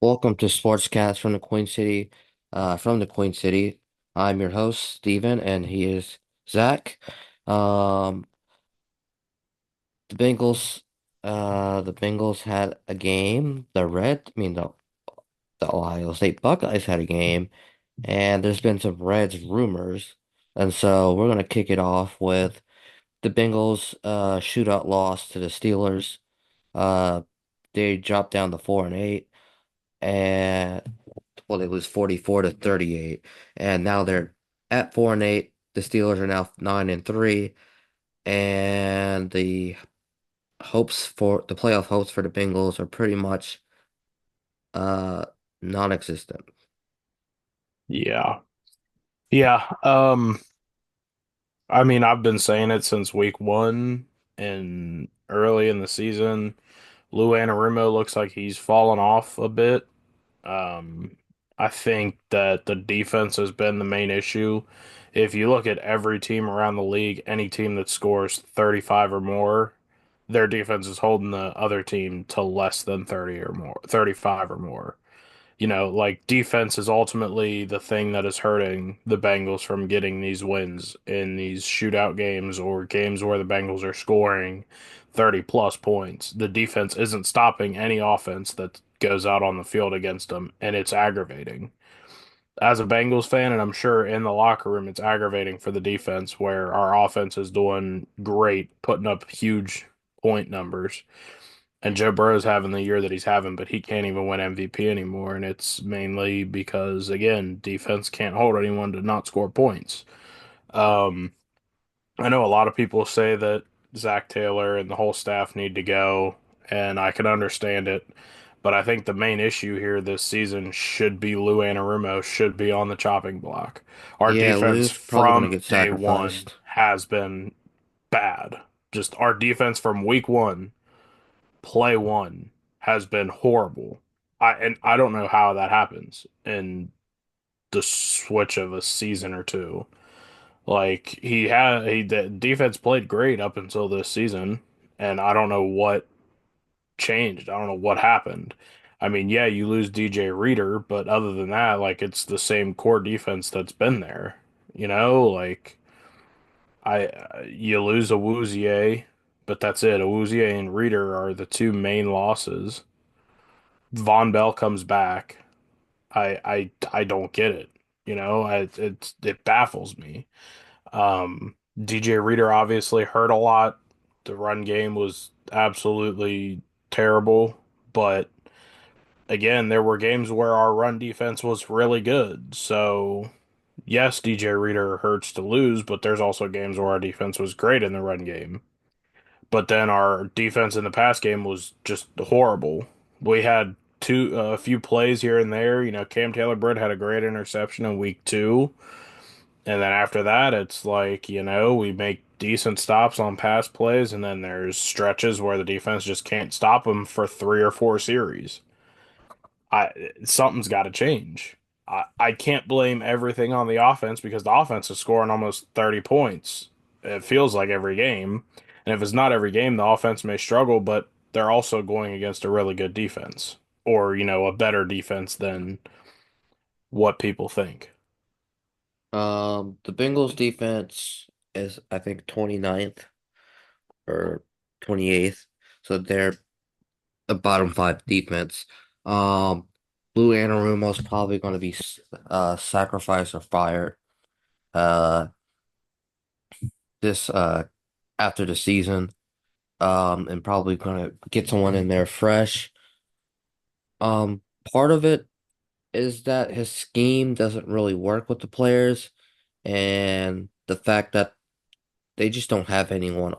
Welcome to Sportscast from the Queen City. From the Queen City, I'm your host Steven, and he is Zach. Um, the Bengals, the Bengals had a game. The Ohio State Buckeyes had a game, and there's been some Reds rumors, and so we're gonna kick it off with the Bengals shootout loss to the Steelers. Uh, they dropped down to 4-8. And well, it was 44-38, and now they're at 4-8. The Steelers are now 9-3, and the playoff hopes for the Bengals are pretty much uh non-existent. Yeah. Yeah. I mean, I've been saying it since week one and early in the season. Lou Anarumo looks like he's fallen off a bit. Um, I think that the defense has been the main issue. If you look at every team around the league, any team that scores 35 or more, their defense is holding the other team to less than 30 or more, 35 or more. Like defense is ultimately the thing that is hurting the Bengals from getting these wins in these shootout games or games where the Bengals are scoring 30 plus points. The defense isn't stopping any offense that goes out on the field against them, and it's aggravating. As a Bengals fan, and I'm sure in the locker room, it's aggravating for the defense where our offense is doing great, putting up huge point numbers. And Joe Burrow's having the year that he's having, but he can't even win MVP anymore. And it's mainly because, again, defense can't hold anyone to not score points. Um, I know a lot of people say that Zach Taylor and the whole staff need to go, and I can understand it. But I think the main issue here this season should be Lou Anarumo should be on the chopping block. Our Yeah, defense Lou's probably gonna from get day one sacrificed. has been bad. Just our defense from week one play one has been horrible. I don't know how that happens in the switch of a season or two. Like the defense played great up until this season, and I don't know what changed. I don't know what happened. I mean, yeah, you lose DJ Reader, but other than that, like it's the same core defense that's been there. Like you lose a Awuzie, but that's it. Awuzie and Reader are the two main losses. Von Bell comes back. I don't get it. It baffles me. DJ Reader obviously hurt a lot. The run game was absolutely terrible, but again, there were games where our run defense was really good. So, yes, DJ Reader hurts to lose, but there's also games where our defense was great in the run game. But then our defense in the pass game was just horrible. We had a few plays here and there. Cam Taylor-Britt had a great interception in week two, and then after that, it's like we make decent stops on pass plays, and then there's stretches where the defense just can't stop them for 3 or 4 series. I Something's got to change. I can't blame everything on the offense because the offense is scoring almost 30 points. It feels like every game. And if it's not every game, the offense may struggle, but they're also going against a really good defense or, a better defense than what people think. The Bengals defense is, I think, 29th or 28th, so they're the bottom five defense. Um, Lou Anarumo's probably going to be sacrificed or fired uh this after the season. And probably going to get someone in there fresh. Um, Part of it is that his scheme doesn't really work with the players, and the fact that they just don't have anyone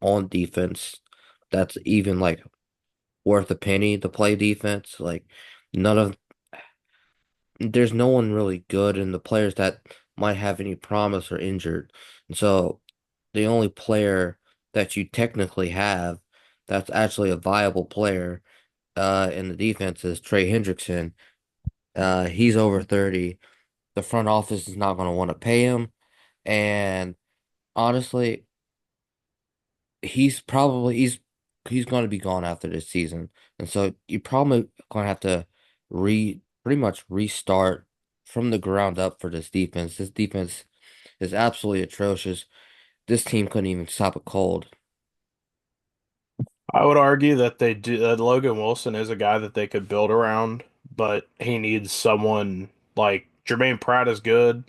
on defense that's even like worth a penny to play defense. Like none of there's no one really good, and the players that might have any promise are injured. And so the only player that you technically have that's actually a viable player in the defense is Trey Hendrickson. He's over 30. The front office is not going to want to pay him. And honestly, he's probably he's going to be gone after this season. And so you're probably going to have to pretty much restart from the ground up for this defense. This defense is absolutely atrocious. This team couldn't even stop a cold. I would argue that they do that Logan Wilson is a guy that they could build around, but he needs someone like Jermaine Pratt is good,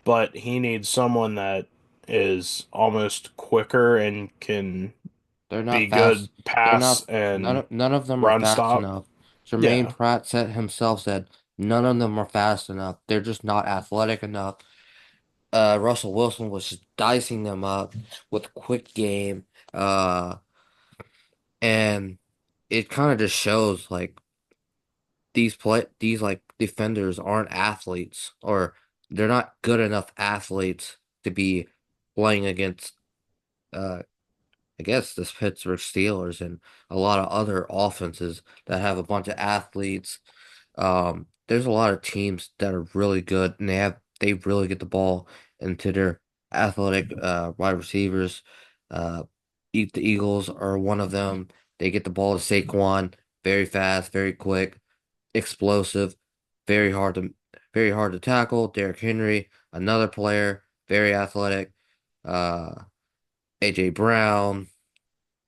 but he needs someone that is almost quicker and can They're be not good fast. They're pass not and none of them are run fast stop. enough. Jermaine Yeah. Pratt said himself said none of them are fast enough. They're just not athletic enough. Russell Wilson was just dicing them up with quick game. Uh, and it kind of just shows like these like defenders aren't athletes or they're not good enough athletes to be playing against uh I guess this Pittsburgh Steelers and a lot of other offenses that have a bunch of athletes. There's a lot of teams that are really good and they really get the ball into their athletic wide receivers. Uh, the Eagles are one of them. They get the ball to Saquon, very fast, very quick, explosive, very hard to very hard to tackle. Derrick Henry, another player, very athletic. Uh, AJ Brown,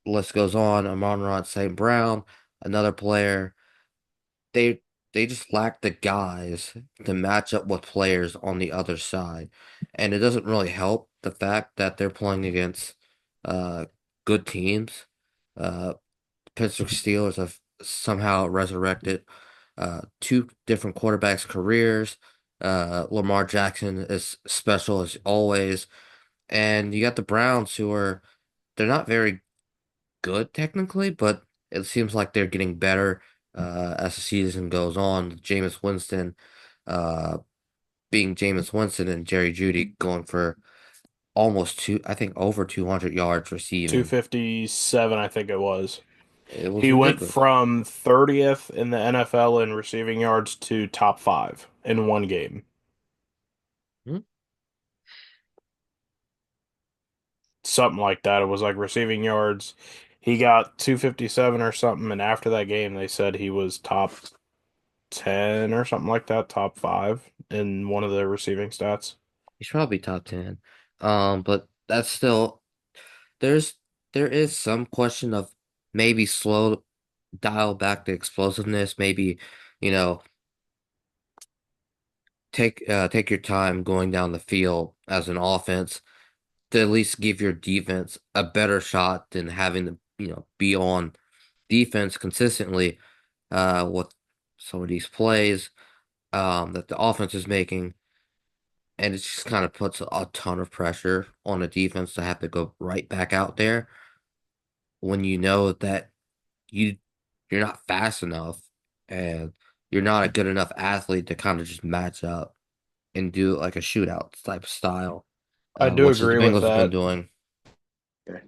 list goes on. Amon-Ra St. Brown, another player. They they just lack the guys to match up with players on the other side. And it doesn't really help the fact that they're playing against uh good teams. Uh Pittsburgh Steelers have somehow resurrected two different quarterbacks' careers. Lamar Jackson is special as always. And you got the Browns who are they're not very good technically, but it seems like they're getting better as the season goes on. Jameis Winston uh, being Jameis Winston and Jerry Jeudy going for almost I think over 200 yards receiving. 257, I think it was. It was He went ridiculous. from 30th in the NFL in receiving yards to top five in one game. Hmm? Something like that. It was like receiving yards. He got 257 or something, and after that game, they said he was top 10 or something like that, top five in one of the receiving stats. He's probably top 10. But that's still there's there is some question of maybe slow dial back the explosiveness, maybe, you know, take your time going down the field as an offense to at least give your defense a better shot than having to, be on defense consistently with some of these plays that the offense is making. And it just kind of puts a ton of pressure on the defense to have to go right back out there when you know that you you're not fast enough and you're not a good enough athlete to kind of just match up and do like a shootout type of style, I do which is the agree with Bengals have been that. doing.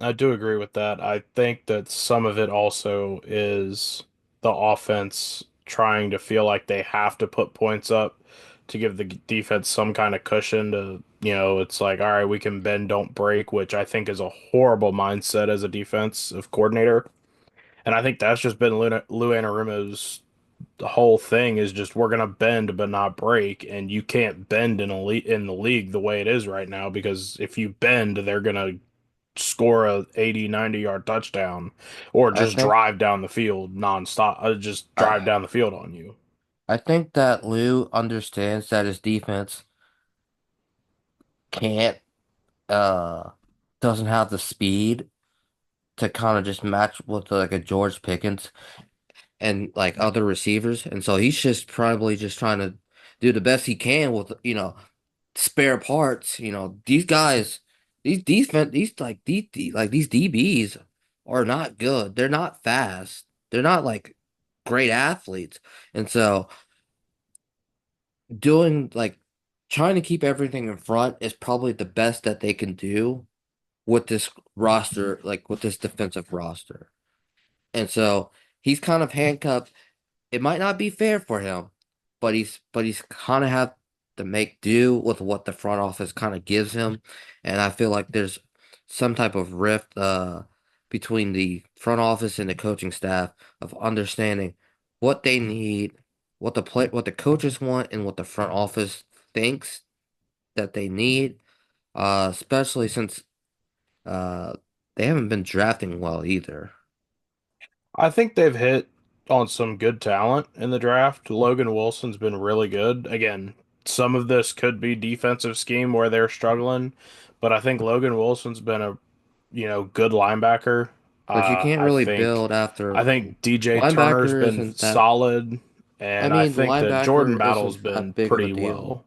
I do agree with that. I think that some of it also is the offense trying to feel like they have to put points up to give the defense some kind of cushion to, it's like, all right, we can bend, don't break, which I think is a horrible mindset as a defensive coordinator. And I think that's just been Lou Anarumo's the whole thing is just we're gonna bend but not break, and you can't bend in the league the way it is right now because if you bend, they're gonna score a 80, 90 yard touchdown or I just think drive down the field nonstop, just drive I down the field on you. I think that Lou understands that his defense can't uh doesn't have the speed to kind of just match with like a George Pickens and like other receivers, and so he's just probably just trying to do the best he can with spare parts. These guys, these DBs are not good. They're not fast. They're not like great athletes, and so doing like trying to keep everything in front is probably the best that they can do with this roster, like with this defensive roster. And so he's kind of handcuffed. It might not be fair for him, but he's kind of have to make do with what the front office kind of gives him. And I feel like there's some type of rift between the front office and the coaching staff of understanding what they need what the coaches want and what the front office thinks that they need. Especially since uh they haven't been drafting well either. I think they've hit on some good talent in the draft. Logan Wilson's been really good. Again, some of this could be defensive scheme where they're struggling, but I think Logan Wilson's been a, good linebacker. But you Uh, can't I really think build after I think DJ Turner's linebacker been isn't that. solid, I and I mean, think that Jordan linebacker Battle's isn't been that big of a pretty deal. well.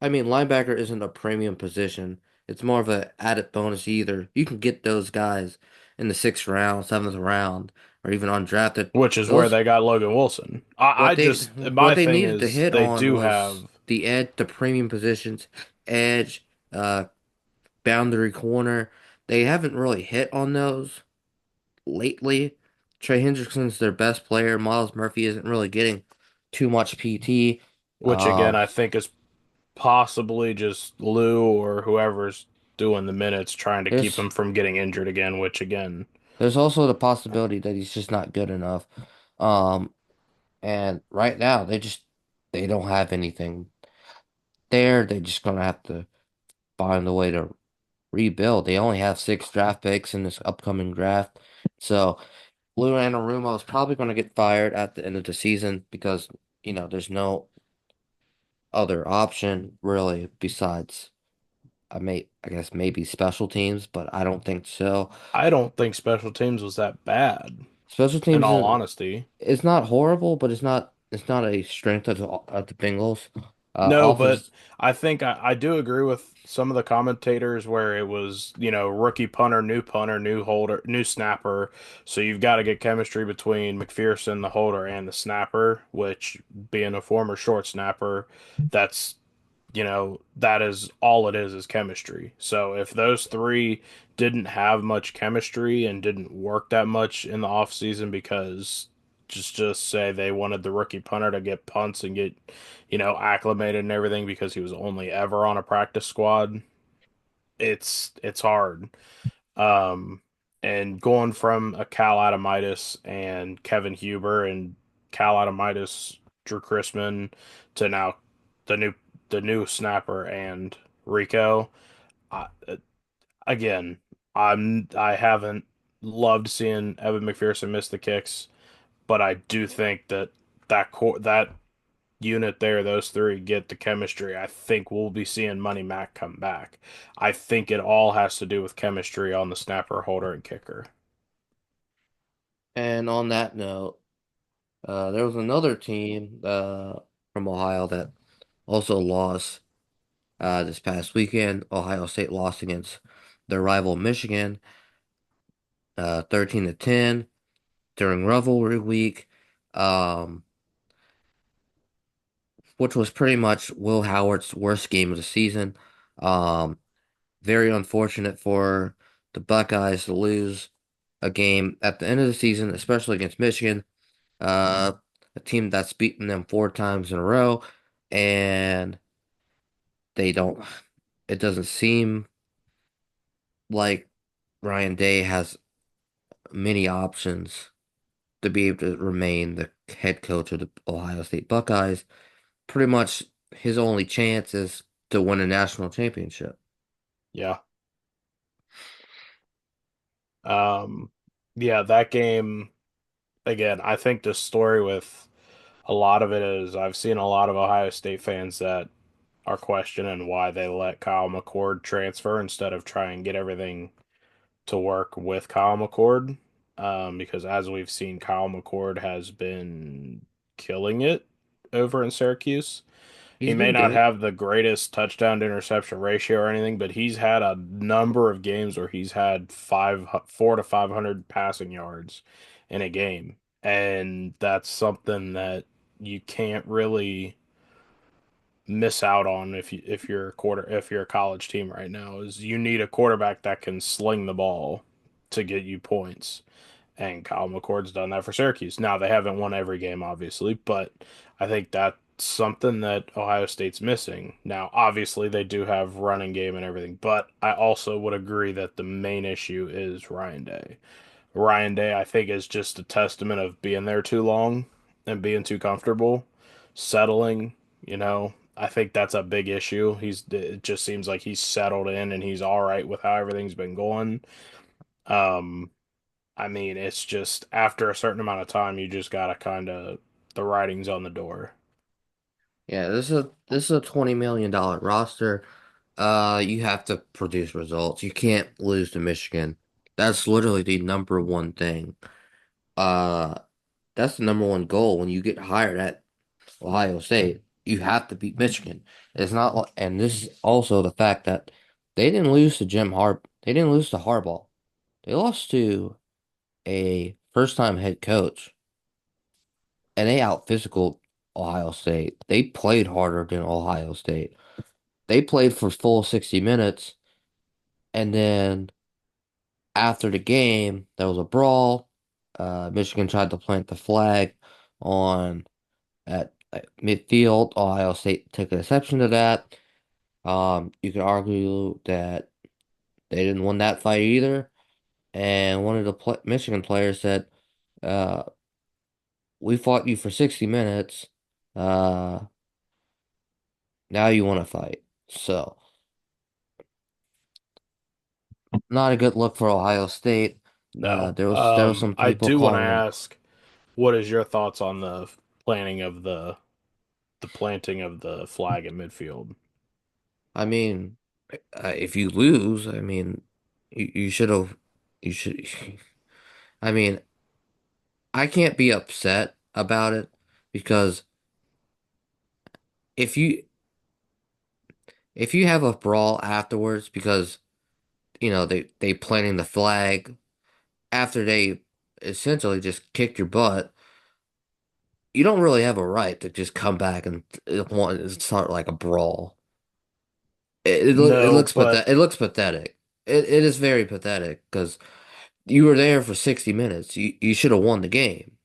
I mean, linebacker isn't a premium position. It's more of an added bonus either. You can get those guys in the sixth round, seventh round, or even undrafted. Which is where Those they got Logan Wilson. I just my what they thing needed to is hit they on do was have the premium positions, edge, boundary corner. They haven't really hit on those lately. Trey Hendrickson's their best player. Miles Murphy isn't really getting too much PT. which again Um, I think is possibly just Lou or whoever's doing the minutes trying to keep there's him from getting injured again, which again, there's also the possibility that he's just not good enough. Um, and right now they don't have anything there. They're just gonna have to find a way to rebuild. They only have six draft picks in this upcoming draft. So Lou Anarumo is probably going to get fired at the end of the season because, there's no other option really besides I guess maybe special teams, but I don't think so. I don't think special teams was that bad, Special in teams all isn't honesty. it's not horrible, but it's not a strength of the Bengals. No, but Offense I think I do agree with some of the commentators where it was, rookie punter, new holder, new snapper. So you've got to get chemistry between McPherson, the holder, and the snapper, which being a former short snapper, that's that is all it is chemistry. So if those three didn't have much chemistry and didn't work that much in the off season because just say they wanted the rookie punter to get punts and get, acclimated and everything because he was only ever on a practice squad, it's hard. Um and going from a Cal Adamitis and Kevin Huber and Cal Adamitis, Drew Chrisman to now the new the new snapper and Rico. I, again, I haven't loved seeing Evan McPherson miss the kicks, but I do think that that unit there, those three get the chemistry. I think we'll be seeing Money Mac come back. I think it all has to do with chemistry on the snapper, holder, and kicker. and on that note, there was another team from Ohio that also lost this past weekend. Ohio State lost against their rival Michigan 13-10 during rivalry week. Um, which was pretty much Will Howard's worst game of the season. Um, very unfortunate for the Buckeyes to lose a game at the end of the season, especially against Michigan, uh, a team that's beaten them four times in a row, and they don't. It doesn't seem like Ryan Day has many options to be able to remain the head coach of the Ohio State Buckeyes. Pretty much his only chance is to win a national championship. Yeah. Um, yeah, that game again, I think the story with a lot of it is I've seen a lot of Ohio State fans that are questioning why they let Kyle McCord transfer instead of try and get everything to work with Kyle McCord. Because as we've seen, Kyle McCord has been killing it over in Syracuse. He He's may been not good. have the greatest touchdown to interception ratio or anything, but he's had a number of games where he's had 400 to 500 passing yards in a game. And that's something that you can't really miss out on if you're a college team right now is you need a quarterback that can sling the ball to get you points. And Kyle McCord's done that for Syracuse. Now they haven't won every game, obviously, but I think that's something that Ohio State's missing. Now, obviously, they do have running game and everything, but I also would agree that the main issue is Ryan Day. Ryan Day, I think, is just a testament of being there too long and being too comfortable. settling. I think that's a big issue. It just seems like he's settled in and he's all right with how everything's been going. Um, I mean, it's just after a certain amount of time, you just gotta kind of the writing's on the door. Yeah, this is a $20 million roster. You have to produce results. You can't lose to Michigan. That's literally the number one thing. Uh, that's the number one goal when you get hired at Ohio State. You have to beat Michigan. It's not like, and this is also the fact that they didn't lose to They didn't lose to Harbaugh. They lost to a first-time head coach, and they out physical Ohio State. They played harder than Ohio State. They played for full 60 minutes, and then after the game, there was a brawl. Michigan tried to plant the flag on at midfield. Ohio State took an exception to that. You could argue that they didn't win that fight either. And one of the pl Michigan players said, uh, "We fought you for 60 minutes. Uh, now you want to fight." So, not a good look for Ohio State. No. There was some I people do want to calling them. ask, what is your thoughts on the planning of the planting of the flag in midfield? I mean, if you lose, I mean, you should have. You should. I mean, I can't be upset about it because if you if you have a brawl afterwards because they planting the flag after they essentially just kicked your butt, you don't really have a right to just come back and want to start like a brawl. It No, looks but pathetic. It looks pathetic. It is very pathetic because you were there for 60 minutes. You should have won the game.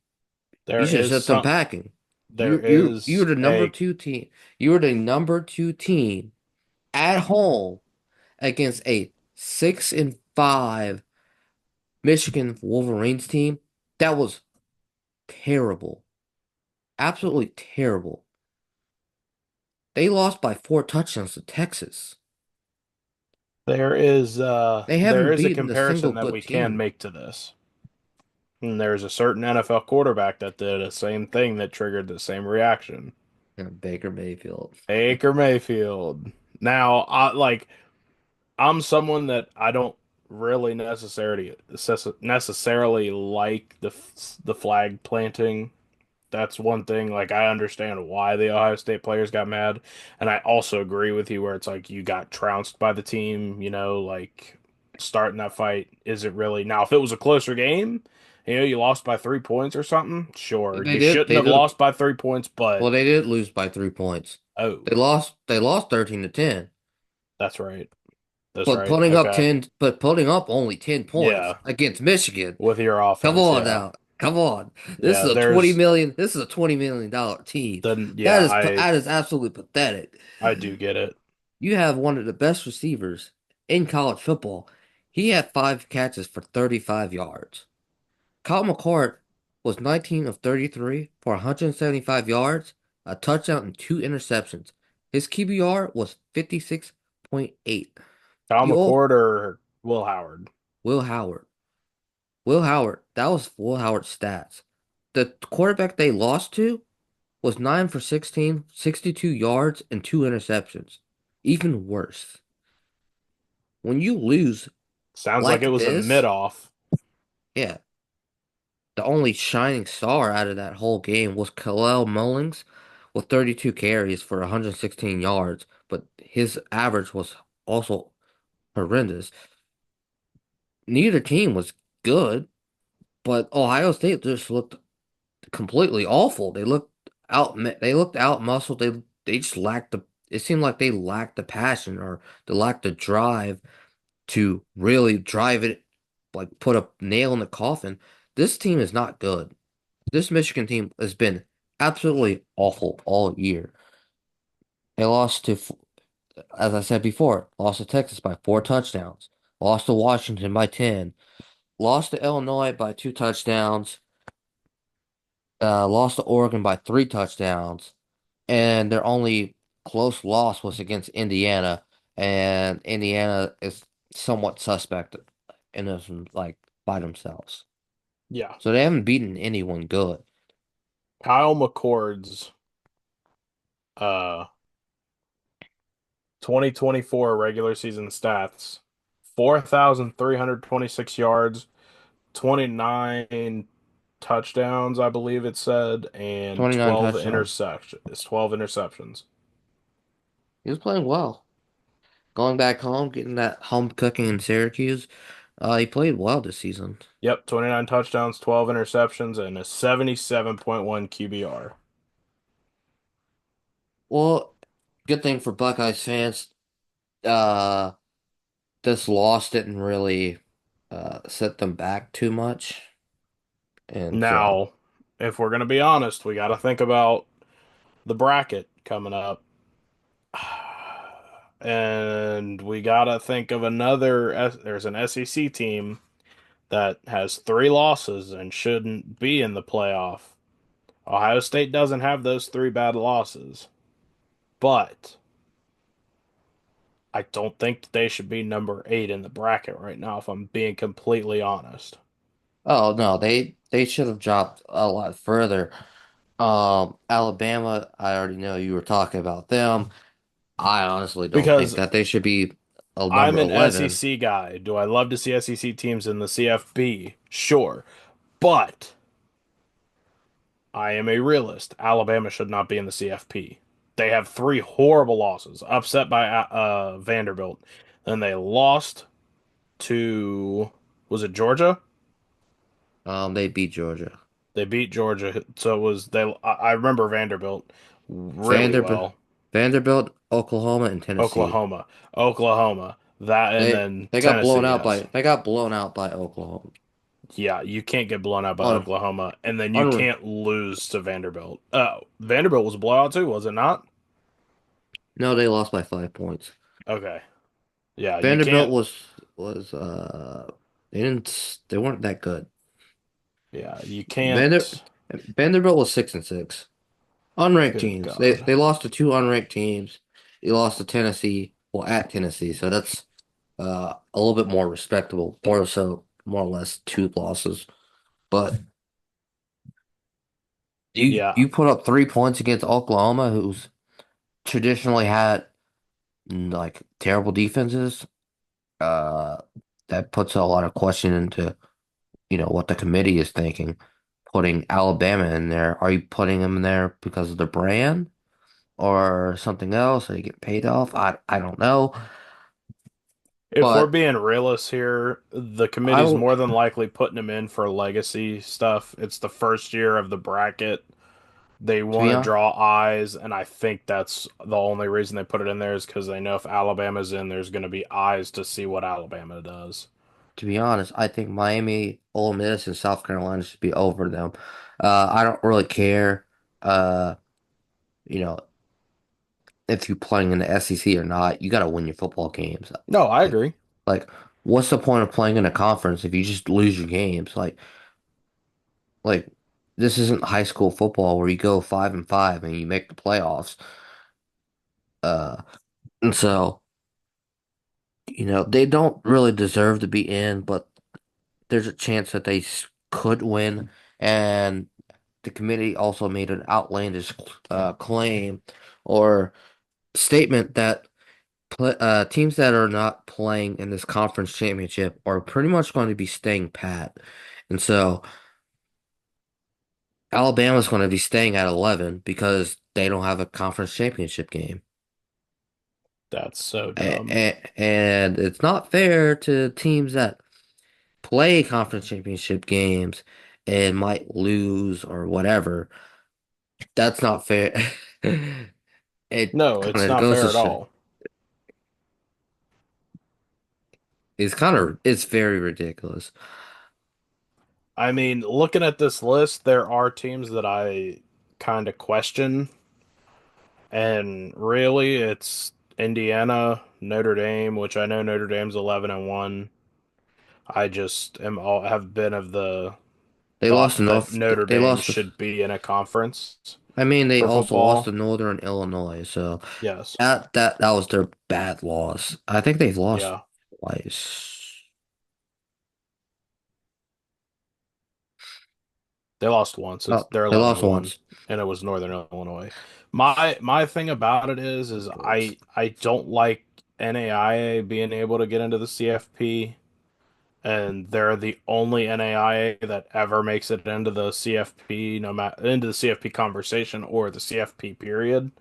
You there should have is sent them some packing. there You're is the number a two team. You were the number two team at home against a 6-5 Michigan Wolverines team. That was terrible. Absolutely terrible. They lost by 4 touchdowns to Texas. They there haven't is a beaten a single comparison that good we can team. make to this. And there's a certain NFL quarterback that did the same thing that triggered the same reaction. Baker Mayfield. Baker Mayfield. Now, I'm someone that I don't really necessarily like the flag planting. That's one thing. Like, I understand why the Ohio State players got mad, and I also agree with you where it's like you got trounced by the team. Like starting that fight isn't really. Now, if it was a closer game, you lost by 3 points or something, sure, They you did. shouldn't They have did. lost by 3 points, but Well, they did lose by 3 points. oh, They lost 13-10. that's right, that's right. But putting up only 10 points Yeah, against Michigan. with your Come offense, on yeah. now. Come on. Yeah, there's This is a $20 million team. yeah, That is absolutely pathetic. I do get it. You have one of the best receivers in college football. He had 5 catches for 35 yards. Kyle McCord was 19 of 33 for 175 yards, a touchdown, and 2 interceptions. His QBR was 56.8. Kyle The old McCord or Will Howard. Will Howard. Will Howard. That was Will Howard's stats. The quarterback they lost to was 9 for 16, 62 yards, and 2 interceptions. Even worse. When you lose Sounds like it like was a this, mid-off. yeah, the only shining star out of that whole game was Khalil Mullings with 32 carries for 116 yards, but his average was also horrendous. Neither team was good, but Ohio State just looked completely awful. They looked out muscled. They just lacked the it seemed like they lacked the passion or they lacked the drive to really drive it, like put a nail in the coffin. This team is not good. This Michigan team has been absolutely awful all year. They lost to, as I said before, lost to Texas by 4 touchdowns, lost to Washington by 10, lost to Illinois by 2 touchdowns, lost to Oregon by 3 touchdowns. and their only close loss was against Indiana, and Indiana is somewhat suspect in this like by themselves. Yeah. So they haven't beaten anyone good. Kyle McCord's uh 2024 regular season stats: 4,326 yards, 29 touchdowns, I believe it said, and 29 12 touchdowns. interceptions. 12 interceptions. He was playing well. Going back home, getting that home cooking in Syracuse, he played well this season. Yep, 29 touchdowns, 12 interceptions, and a 77.1 QBR. Well, good thing for Buckeyes fans. Uh, this loss didn't really set them back too much, and so Now, if we're going to be honest, we got to think about the bracket coming up. And we got to think of there's an SEC team that has three losses and shouldn't be in the playoff. Ohio State doesn't have those three bad losses, but I don't think that they should be number 8 in the bracket right now, if I'm being completely honest. oh no, they should have dropped a lot further. Alabama, I already know you were talking about them. I honestly don't think Because that they should be a I'm number an 11. SEC guy. Do I love to see SEC teams in the CFB? Sure. But I am a realist. Alabama should not be in the CFP. They have three horrible losses, upset by Vanderbilt. Then they lost to, was it Georgia? They beat Georgia. They beat Georgia. So it was they I remember Vanderbilt really Vanderbilt, well. Vanderbilt, Oklahoma, and Tennessee. Oklahoma. Oklahoma. That and then They got blown Tennessee, out yes. by Oklahoma. Yeah, you can't get blown out by Un, Oklahoma, and then you unre can't lose to Vanderbilt. Oh, Vanderbilt was a blowout too, was it not? No, they lost by 5 points. Okay. Yeah, you Vanderbilt can't. was they weren't that good. Yeah, you Vander, can't. Vanderbilt was 6-6. Unranked Good teams. God. They lost to two unranked teams. They lost to Tennessee, well at Tennessee, so that's a little bit more respectable. More or less two losses. But Yeah, you put up 3 points against Oklahoma, who's traditionally had like terrible defenses. Uh, that puts a lot of question into what the committee is thinking. Putting Alabama in there, are you putting them in there because of the brand or something else? Are you get paid off? I don't know, if we're but being realists here, the I committee's will. more than likely putting him in for legacy stuff. It's the first year of the bracket. They To want be to honest, draw eyes, and I think that's the only reason they put it in there is because they know if Alabama's in, there's going to be eyes to see what Alabama does. I think Miami, Ole Miss, and South Carolina should be over them. I don't really care, uh, you know, if you're playing in the SEC or not. You got to win your football games. No, I Like, agree. like, what's the point of playing in a conference if you just lose your games? Like this isn't high school football where you go 5-5 and you make the playoffs. Uh, and so, they don't really deserve to be in, but there's a chance that could win. And the committee also made an outlandish claim or statement that teams that are not playing in this conference championship are pretty much going to be staying pat. And so Alabama's going to be staying at 11 because they don't have a conference championship game. That's so dumb. And it's not fair to teams that play conference championship games and might lose or whatever. That's not fair. It No, kind it's of not goes fair to at show. all. It's very ridiculous. I mean, looking at this list, there are teams that I kind of question, and really it's Indiana, Notre Dame, which I know Notre Dame's 11-1. I just have been of the They lost thought to that North. Notre They Dame lost to. should be in a conference I mean, they for also lost to football. Northern Illinois. So Yes. that was their bad loss. I think they've lost Yeah. twice. They lost once. It's Oh, they're they 11 lost and 1, once. and it was Northern Illinois. My thing about it is I don't like NAIA being able to get into the CFP, and they're the only NAIA that ever makes it into the CFP, no matter into the CFP conversation or the CFP period.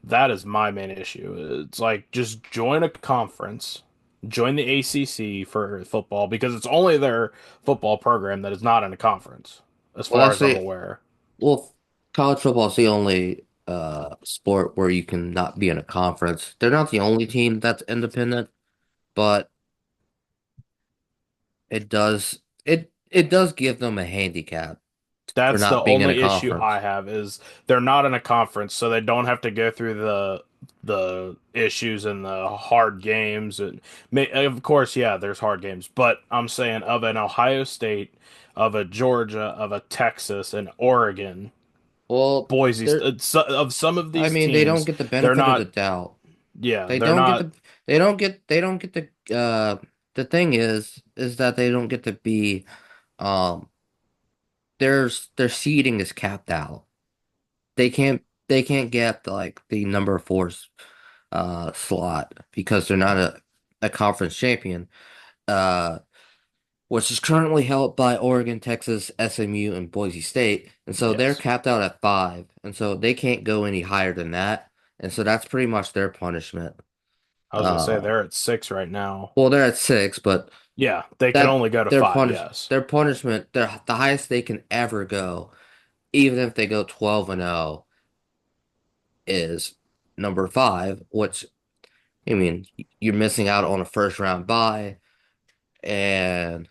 That is my main issue. It's like just join a conference, join the ACC for football because it's only their football program that is not in a conference, as Well, far that's as I'm the aware. well, college football is the only sport where you can not be in a conference. They're not the only team that's independent, but it does give them a handicap for That's the not being in a only issue I conference. have is they're not in a conference, so they don't have to go through the issues and the hard games. And of course, yeah, there's hard games, but I'm saying of an Ohio State, of a Georgia, of a Texas, and Oregon, Well, Boise, they're of some of I these mean, they don't teams, get the they're benefit of the not. doubt. Yeah, They they're don't get not. the thing is that they don't get to be um their seeding is capped out. They can't get like the number four slot because they're not a conference champion. Uh which is currently held by Oregon, Texas, SMU, and Boise State. And so they're Yes, capped out at five. And so they can't go any higher than that. And so that's pretty much their punishment. I was gonna say Uh, they're at 6 right now. well, they're at six, but Yeah, they can that only go to 5. Yes. their punishment, the highest they can ever go, even if they go 12-0, is number five, which I mean, you're missing out on a first round bye, and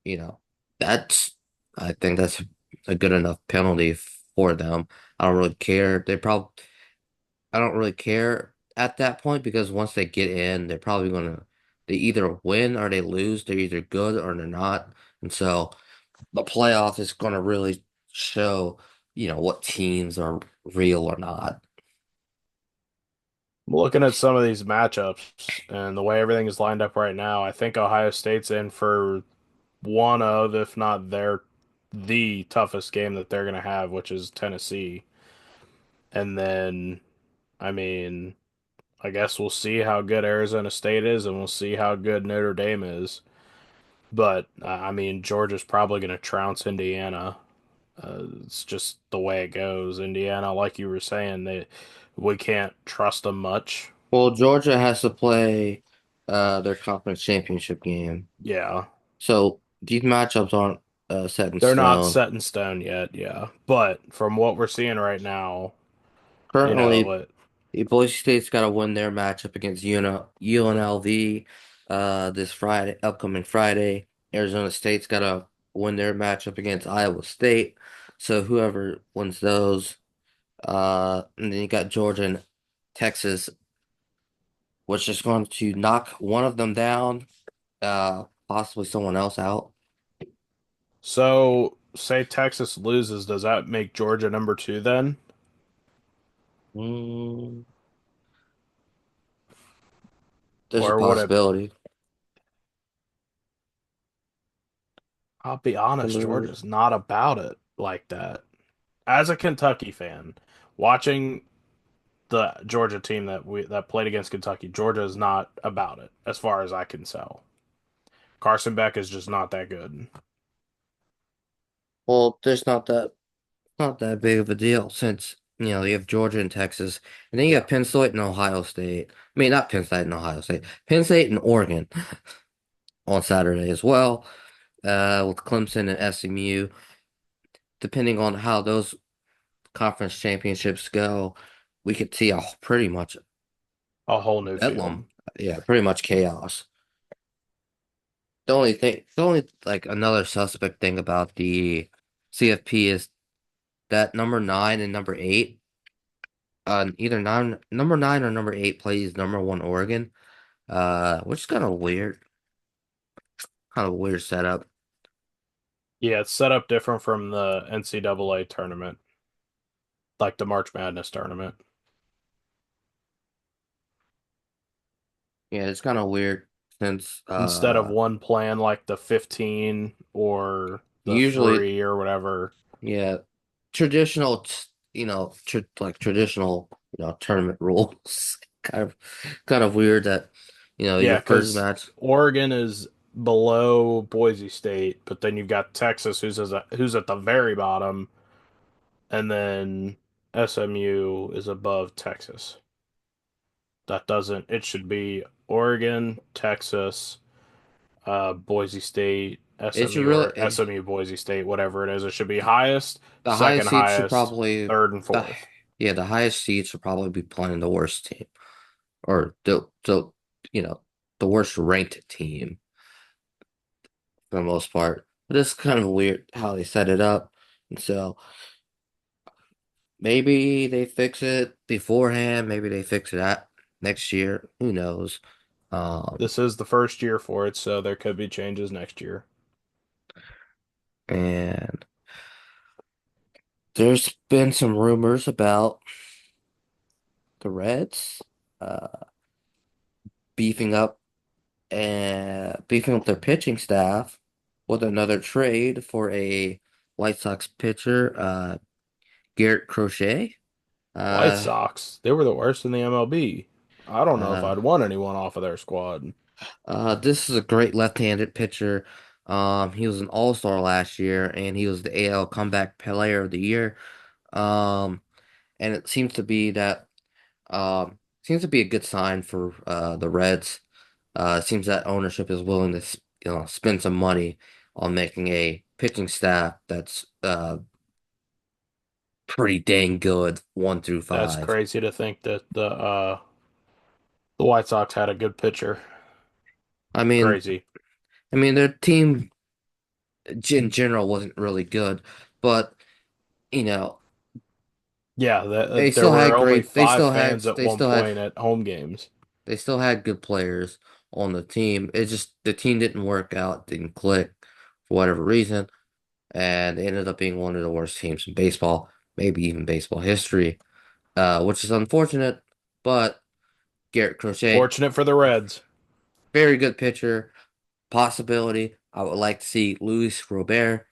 you know, that's I think that's a good enough penalty for them. I don't really care. I don't really care at that point because once they get in, they're probably gonna they either win or they lose. They're either good or they're not. And so the playoff is gonna really show, what teams are real or not. Looking at some of these matchups and the way everything is lined up right now, I think Ohio State's in for one of, if not the toughest game that they're going to have, which is Tennessee. And then, I mean, I guess we'll see how good Arizona State is and we'll see how good Notre Dame is. But, I mean, Georgia's probably going to trounce Indiana. It's just the way it goes. Indiana, like you were saying, we can't trust them much. Well, Georgia has to play their conference championship game. Yeah. So these matchups aren't set in They're not stone. set in stone yet, yeah. But from what we're seeing right now, you know, Currently, Boise State's got to win their matchup against UNLV this Friday, upcoming Friday. Arizona State's got to win their matchup against Iowa State. So whoever wins those, and then you got Georgia and Texas, which is going to knock one of them down, possibly someone else out. so say Texas loses, does that make Georgia number 2 then? Mm, there's a Or would it, possibility. I'll be honest, Number Georgia's not about it like that. As a Kentucky fan, watching the Georgia team that played against Kentucky, Georgia is not about it, as far as I can tell. Carson Beck is just not that good. Well, there's not that big of a deal since, you have Georgia and Texas, and then you Yeah. have Penn State and Ohio State. I mean, not Penn State and Ohio State, Penn State and Oregon on Saturday as well, with Clemson and SMU. Depending on how those conference championships go, we could see a pretty much A whole new field. bedlam. Yeah, pretty much chaos. The only like another suspect thing about the CFP is that number nine and number eight, either number nine or number eight plays number one Oregon, which is kind of weird setup. Yeah, it's set up different from the NCAA tournament, like the March Madness tournament. Yeah, it's kind of weird since Instead of one playing like the 15 or the usually, 3 or whatever. yeah, traditional, like traditional, tournament rules. Kind of weird that, Yeah, your first because match. Oregon is below Boise State, but then you've got Texas, who's at the very bottom, and then SMU is above Texas. That doesn't. It should be Oregon, Texas, Boise State, It should SMU, really, or SMU, Boise State, whatever it is. It should be highest, the highest second seeds should highest, probably, third, and the fourth. yeah, the highest seeds should probably be playing the worst team, or you know, the worst ranked team for the most part. But it's kind of weird how they set it up. And so maybe they fix it beforehand. Maybe they fix it at next year. Who knows? Um, This is the first year for it, so there could be changes next year. and there's been some rumors about the Reds uh, beefing up and beefing up their pitching staff with another trade for a White Sox pitcher, Garrett Crochet. White Uh, Sox, they were the worst in the MLB. I don't know if uh, I'd want anyone off of their squad. this is a great left-handed pitcher. He was an all-star last year, and he was the AL Comeback Player of the Year. Um, and it seems to be a good sign for the Reds. It seems that ownership is willing to spend some money on making a pitching staff that's pretty dang good, one through That's five. crazy to think that the White Sox had a good pitcher. I mean, Crazy. their team in general wasn't really good, but you know Yeah, they there still were had only great. They five still had. fans at They one still had. point at home games. They still had good players on the team. It just the team didn't work out, didn't click for whatever reason, and they ended up being one of the worst teams in baseball, maybe even baseball history, which is unfortunate. But Garrett Crochet, Fortunate for the Reds. very good pitcher, possibility. I would like to see Luis Robert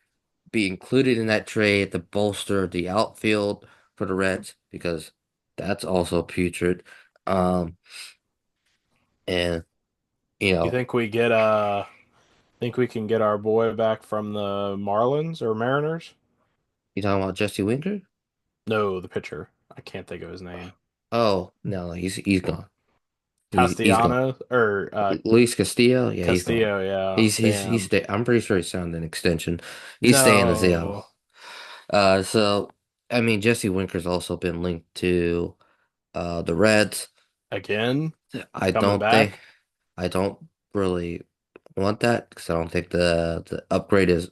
be included in that trade to bolster the outfield for the Reds because that's also putrid. Um, and you You know, think we can get our boy back from the Marlins or Mariners? you talking about Jesse Winker? No, the pitcher. I can't think of his name. Oh no, he's gone. He's gone. Castellano or Luis Castillo, yeah, he's gone. Castillo, yeah. He's Damn. stay. I'm pretty sure he signed an extension. He's staying as No. L. So I mean, Jesse Winker's also been linked to the Reds. Again? He's I coming don't think back? I don't really want that because I don't think the upgrade is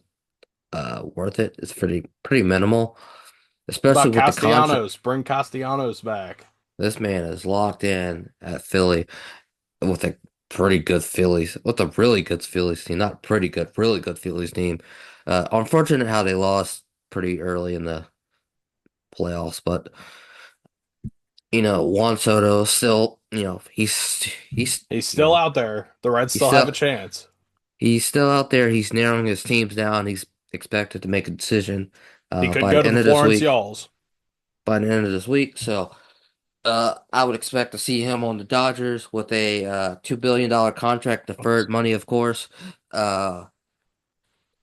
worth it. It's pretty minimal, What especially about with the contract. Castellanos? Bring Castellanos back. This man is locked in at Philly with a pretty good Phillies, with a really good Phillies team, not pretty good, really good Phillies team. Unfortunate how they lost pretty early in the playoffs, but Juan Soto still, He's still out there. The Reds he's still have a still chance. he's still out there. He's narrowing his teams down. He's expected to make a decision He could by go the to end the of this Florence week. Yalls. By the end of this week, so I would expect to see him on the Dodgers with a $2 billion contract, deferred money, of course. Uh,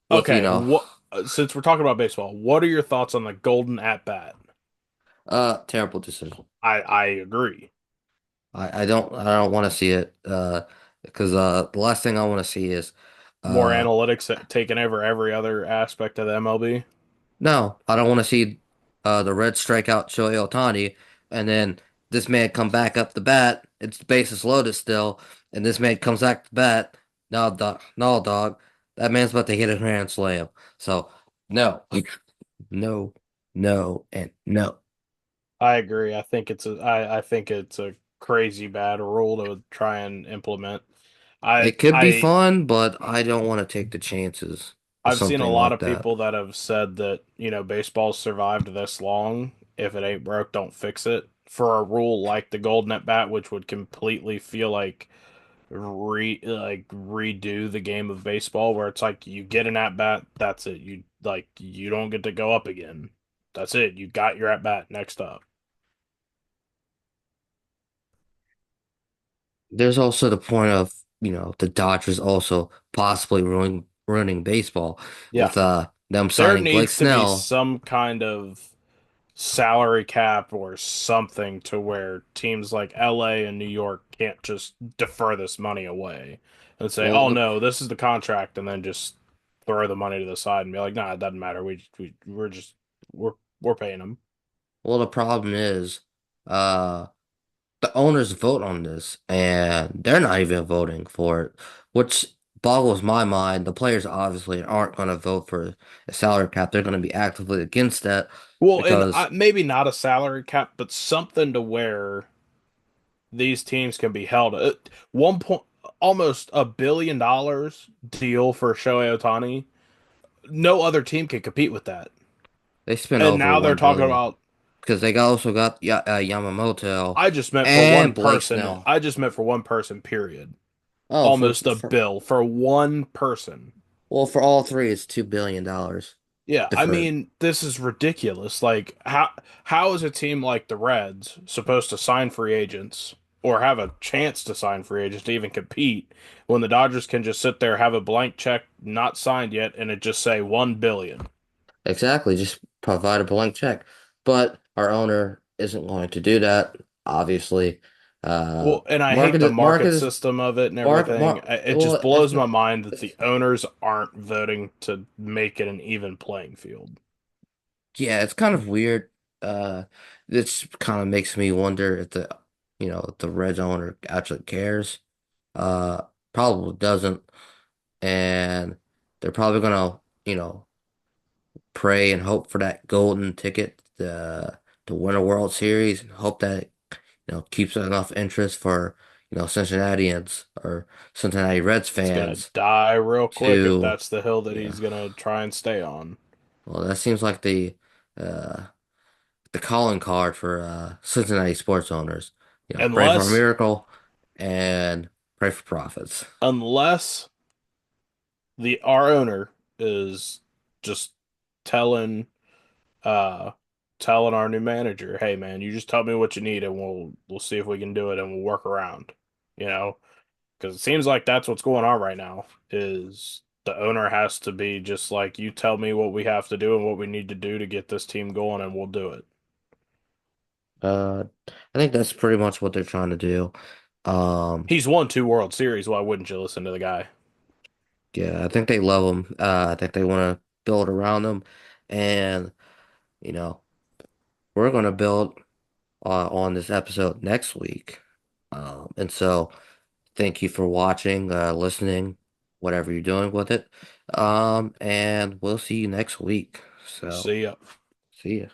with Okay, what since we're talking about baseball, what are your thoughts on the golden at bat? terrible decision. I agree. I don't want to see it. Because the last thing I want to see is More uh analytics taking over every other aspect of the MLB. no, I don't want to see the Reds strike out Shohei Ohtani and then this man come back up the bat. It's the bases loaded still, and this man comes back to bat. No, dog, no, dog. That man's about to hit a grand slam. So no, no, no, and no. I agree. I think it's a crazy bad rule to try and implement. It could be I fun, but I don't want to take the chances. or I've seen a something lot like of that. people that have said that, baseball's survived this long. If it ain't broke, don't fix it. For a rule like the Golden at Bat, which would completely feel like redo the game of baseball, where it's like you get an at bat, that's it. You don't get to go up again. That's it. You got your at bat next up. There's also the point of, the Dodgers also possibly ruining baseball Yeah. with them There signing Blake needs to be Snell. some kind of salary cap or something to where teams like LA and New York can't just defer this money away and say, Well, "Oh the no, this is the contract," and then just throw the money to the side and be like, "Nah, it doesn't matter. We're just we're we're paying them." well the problem is, uh, the owners vote on this, and they're not even voting for it, which boggles my mind. The players obviously aren't going to vote for a salary cap. They're going to be actively against that Well, and because maybe not a salary cap, but something to where these teams can be held. One point, almost $1 billion deal for Shohei Ohtani. No other team can compete with that. they spend And over now they're 1 talking billion about because they also got Yamamoto I just meant for one and Blake person. Snell. I just meant for one person, period. Oh, Almost a bill for one person. for all three, it's $2 billion Yeah, I deferred. mean, this is ridiculous. Like, how is a team like the Reds supposed to sign free agents or have a chance to sign free agents to even compete when the Dodgers can just sit there, have a blank check not signed yet, and it just say 1 billion? Exactly, just provide a blank check. But our owner isn't going to do that, obviously. Well, and I hate the market Market is system of it and market everything. mark. It just Well, blows my mind that the owners aren't voting to make it an even playing field. yeah, it's kind of weird. This kind of makes me wonder if if the Reds owner actually cares. Uh, Probably doesn't, and they're probably gonna, pray and hope for that golden ticket to win a World Series and hope that keeps enough interest for Cincinnatians or Cincinnati Reds It's gonna fans die real quick if to that's the hill that yeah. he's gonna try and stay on. Well, that seems like uh the calling card for Cincinnati sports owners. Pray for a Unless, miracle and pray for profits. unless the our owner is just telling uh telling our new manager, "Hey man, you just tell me what you need and we'll see if we can do it and we'll work around." You know? Because it seems like that's what's going on right now is the owner has to be just like, you tell me what we have to do and what we need to do to get this team going, and we'll do it. Uh, I think that's pretty much what they're trying to do. Um, He's won 2 World Series. Why wouldn't you listen to the guy? yeah, I think they love him. I think they want to build around him, and you know, we're going to build on this episode next week. And so thank you for watching, listening, whatever you're doing with it. And we'll see you next week. So, See ya. see ya.